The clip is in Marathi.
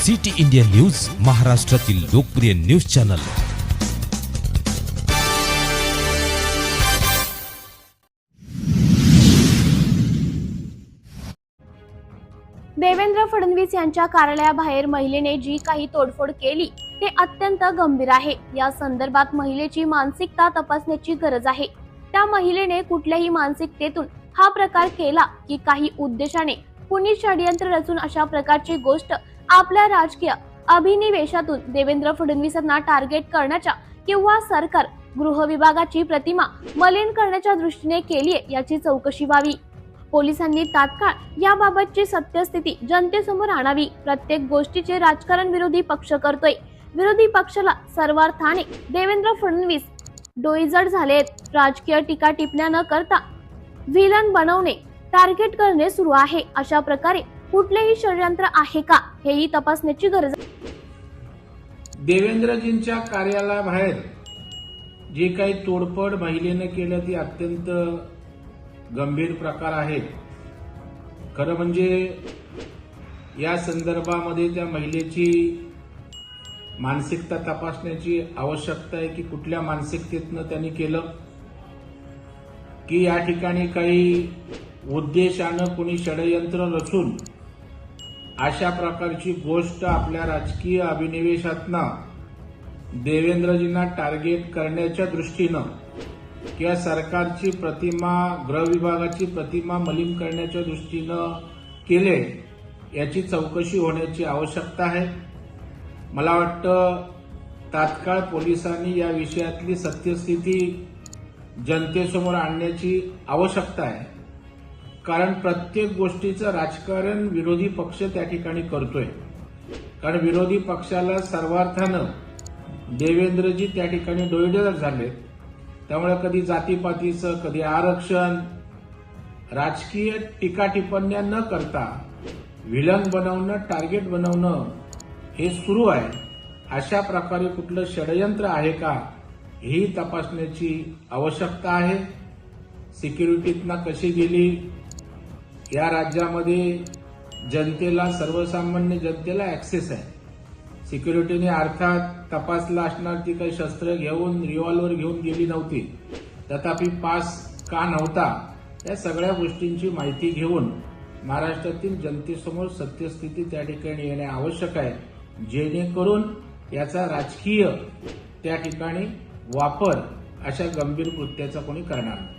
सिटी इंडिया न्यूज, महाराष्ट्रातील लोकप्रिय न्यूज चॅनल। देवेंद्र फडणवीस यांच्या कार्यालयाबाहेर महिलेने जी काही तोडफोड केली ते अत्यंत गंभीर आहे। या संदर्भात महिलेची मानसिकता तपासण्याची गरज आहे। त्या महिलेने कुठल्याही मानसिकतेतून हा प्रकार केला की काही उद्देशाने कुणी षडयंत्र रचून अशा प्रकारची गोष्ट आपल्या राजकीय अभिनिवेशातून देवेंद्र फडणवीसांना टार्गेट करण्याच्या किंवा सरकार गृह विभागाची प्रतिमा मलिन करण्याच्या दृष्टीने केली याची चौकशी व्हावी। पोलिसांनी तात्काळ याबाबतची सत्यस्थिती जनतेसमोर आणावी। प्रत्येक गोष्टीचे राजकारण विरोधी पक्ष करतोय। विरोधी पक्षाला सर्वार्थाने देवेंद्र फडणवीस डोईजड झालेत। राजकीय टीका टिप्पण्या न करता व्हिलन बनवणे, टार्गेट करणे सुरू आहे। अशा प्रकारे कुठलेही षडयंत्र आहे का हेही तपासण्याची गरज आहे। देवेंद्रजींच्या कार्यालयाबाहेर जे काही तोडफोड महिलेने केलं ती अत्यंत गंभीर प्रकार आहे। खरं म्हणजे या संदर्भामध्ये त्या महिलेची मानसिकता तपासण्याची आवश्यकता आहे की कुठल्या मानसिकतेतनं त्यांनी केलं, की या ठिकाणी काही उद्देशानं कोणी षडयंत्र रचून अशा प्रकारची गोष्ट आपल्या राजकीय अभिनिवेशातनं देवेंद्रजींना टार्गेट करण्याच्या दृष्टीनं किंवा सरकारची प्रतिमा, गृह विभागाची प्रतिमा मलिन करण्याच्या दृष्टीनं केले याची चौकशी होण्याची आवश्यकता आहे। मला वाटतं तात्काळ पोलिसांनी या विषयातली सत्यस्थिती जनतेसमोर आणण्याची आवश्यकता आहे। कारण प्रत्येक गोष्टीचं राजकारण विरोधी पक्ष त्या ठिकाणी करतोय। कारण विरोधी पक्षाला सर्वार्थानं देवेंद्रजी त्या ठिकाणी डोईजड झाले। त्यामुळे कधी जातीपातीचं, कधी आरक्षण, राजकीय टीका टिप्पण्या न करता व्हिलन बनवणं, टार्गेट बनवणं हे सुरू आहे। अशा प्रकारे कुठलं षडयंत्र आहे का ही तपासण्याची आवश्यकता आहे। सिक्युरिटीतना कशी गेली, या राज्यामध्ये जनतेला, सर्वसामान्य जनतेला ऍक्सेस आहे। सिक्युरिटीने अर्थात तपासला असणार, ती काही शस्त्र घेऊन, रिव्हॉल्वर घेऊन गेली नव्हती, तथापि पास का नव्हता या सगळ्या गोष्टींची माहिती घेऊन महाराष्ट्रातील जनतेसमोर सत्यस्थिती त्या ठिकाणी येणे आवश्यक आहे, जेणेकरून याचा राजकीय त्या ठिकाणी वापर अशा गंभीर कृत्याचा कोणी करणार नाही।